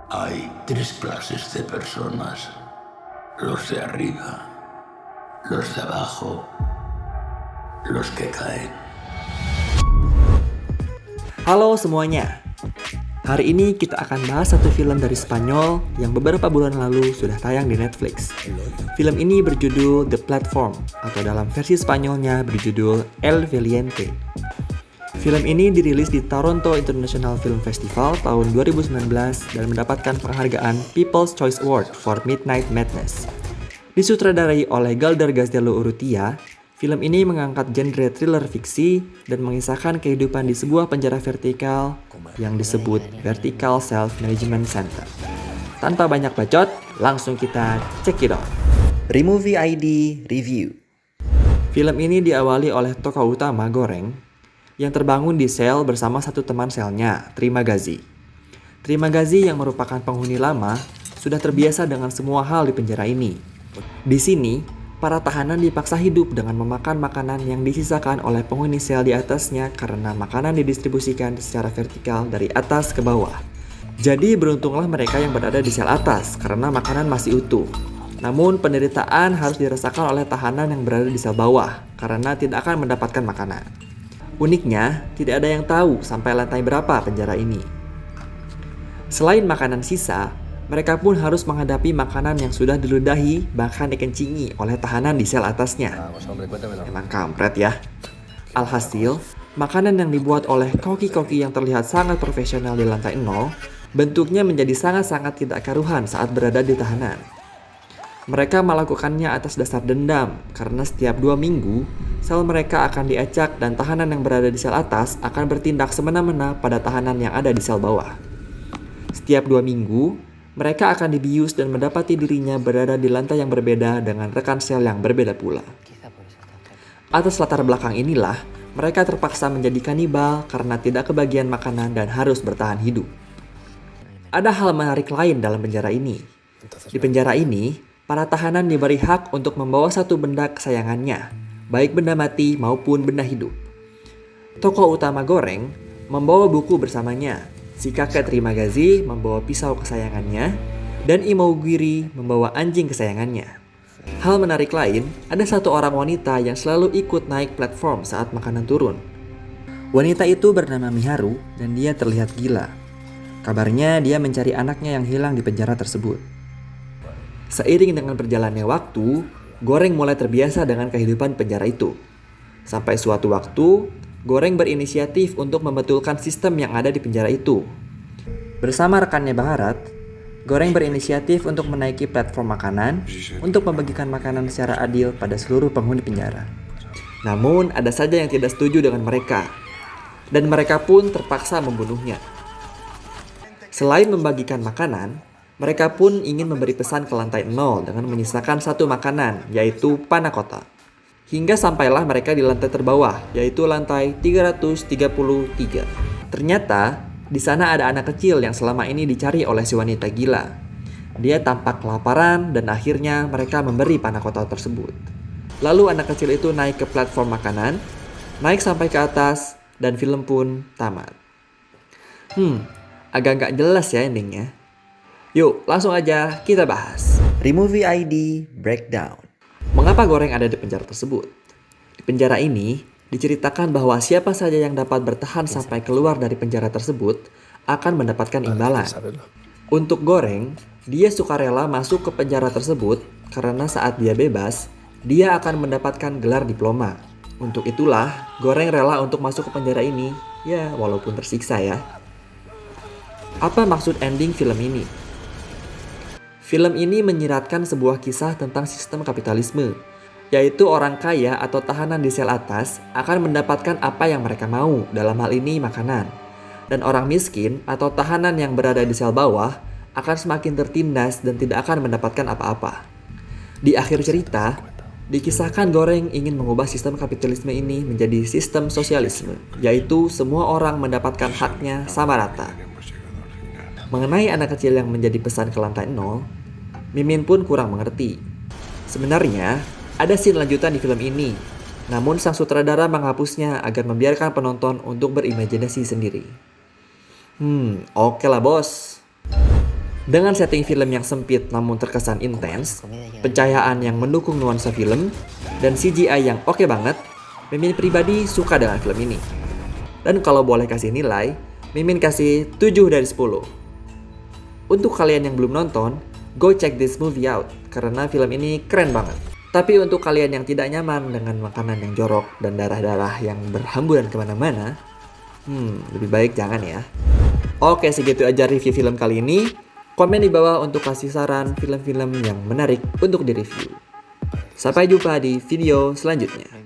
Hay tres clases de personas: los de arriba, los de abajo, los que caen. Halo semuanya, hari ini kita akan bahas satu film dari Spanyol yang beberapa bulan lalu sudah tayang di Netflix. Film ini berjudul The Platform, atau dalam versi Spanyolnya berjudul El Valiente. Film ini dirilis di Toronto International Film Festival tahun 2019 dan mendapatkan penghargaan People's Choice Award for Midnight Madness. Disutradarai oleh Galder Gazdello Urrutia, film ini mengangkat genre thriller fiksi dan mengisahkan kehidupan di sebuah penjara vertikal yang disebut Vertical Self-Management Center. Tanpa banyak bacot, langsung kita check it out. Removie ID Review. Film ini diawali oleh tokoh utama Goreng yang terbangun di sel bersama satu teman selnya, Trimagazi. Trimagazi yang merupakan penghuni lama sudah terbiasa dengan semua hal di penjara ini. Di sini, para tahanan dipaksa hidup dengan memakan makanan yang disisakan oleh penghuni sel di atasnya karena makanan didistribusikan secara vertikal dari atas ke bawah. Jadi beruntunglah mereka yang berada di sel atas karena makanan masih utuh. Namun penderitaan harus dirasakan oleh tahanan yang berada di sel bawah karena tidak akan mendapatkan makanan. Uniknya, tidak ada yang tahu sampai lantai berapa penjara ini. Selain makanan sisa, mereka pun harus menghadapi makanan yang sudah diludahi bahkan dikencingi oleh tahanan di sel atasnya. Emang kampret ya. Alhasil, makanan yang dibuat oleh koki-koki yang terlihat sangat profesional di lantai 0, bentuknya menjadi sangat-sangat tidak karuhan saat berada di tahanan. Mereka melakukannya atas dasar dendam karena setiap 2 minggu, sel mereka akan diacak dan tahanan yang berada di sel atas akan bertindak semena-mena pada tahanan yang ada di sel bawah. Setiap 2 minggu, mereka akan dibius dan mendapati dirinya berada di lantai yang berbeda dengan rekan sel yang berbeda pula. Atas latar belakang inilah, mereka terpaksa menjadi kanibal karena tidak kebagian makanan dan harus bertahan hidup. Ada hal menarik lain dalam penjara ini. Di penjara ini, para tahanan diberi hak untuk membawa satu benda kesayangannya, baik benda mati maupun benda hidup. Tokoh utama Goreng membawa buku bersamanya. Si kakek Trimagazi membawa pisau kesayangannya, dan Imogiri membawa anjing kesayangannya. Hal menarik lain, ada satu orang wanita yang selalu ikut naik platform saat makanan turun. Wanita itu bernama Miharu dan dia terlihat gila. Kabarnya dia mencari anaknya yang hilang di penjara tersebut. Seiring dengan berjalannya waktu, Goreng mulai terbiasa dengan kehidupan penjara itu. Sampai suatu waktu, Goreng berinisiatif untuk membetulkan sistem yang ada di penjara itu. Bersama rekannya Baharat, Goreng berinisiatif untuk menaiki platform makanan untuk membagikan makanan secara adil pada seluruh penghuni penjara. Namun ada saja yang tidak setuju dengan mereka, dan mereka pun terpaksa membunuhnya. Selain membagikan makanan, mereka pun ingin memberi pesan ke lantai 0 dengan menyisakan satu makanan, yaitu panna cotta. Hingga sampailah mereka di lantai terbawah, yaitu lantai 333. Ternyata, di sana ada anak kecil yang selama ini dicari oleh si wanita gila. Dia tampak kelaparan dan akhirnya mereka memberi panna cotta tersebut. Lalu anak kecil itu naik ke platform makanan, naik sampai ke atas, dan film pun tamat. Agak nggak jelas ya endingnya. Yuk, langsung aja kita bahas. Removie ID Breakdown. Mengapa Goreng ada di penjara tersebut? Di penjara ini, diceritakan bahwa siapa saja yang dapat bertahan sampai keluar dari penjara tersebut akan mendapatkan imbalan. Untuk Goreng, dia sukarela masuk ke penjara tersebut karena saat dia bebas, dia akan mendapatkan gelar diploma. Untuk itulah, Goreng rela untuk masuk ke penjara ini, ya walaupun tersiksa ya. Apa maksud ending film ini? Film ini menyiratkan sebuah kisah tentang sistem kapitalisme, yaitu orang kaya atau tahanan di sel atas akan mendapatkan apa yang mereka mau, dalam hal ini makanan. Dan orang miskin atau tahanan yang berada di sel bawah akan semakin tertindas dan tidak akan mendapatkan apa-apa. Di akhir cerita, dikisahkan Goreng ingin mengubah sistem kapitalisme ini menjadi sistem sosialisme, yaitu semua orang mendapatkan haknya sama rata. Mengenai anak kecil yang menjadi pesan ke lantai 0, Mimin pun kurang mengerti. Sebenarnya, ada scene lanjutan di film ini, namun sang sutradara menghapusnya agar membiarkan penonton untuk berimajinasi sendiri. Oke lah bos. Dengan setting film yang sempit namun terkesan intens, pencahayaan yang mendukung nuansa film, dan CGI yang oke banget, Mimin pribadi suka dengan film ini. Dan kalau boleh kasih nilai, Mimin kasih 7 dari 10. Untuk kalian yang belum nonton, go check this movie out, karena film ini keren banget. Tapi untuk kalian yang tidak nyaman dengan makanan yang jorok dan darah-darah yang berhamburan kemana-mana, lebih baik jangan ya. Oke, segitu aja review film kali ini. Komen di bawah untuk kasih saran film-film yang menarik untuk direview. Sampai jumpa di video selanjutnya.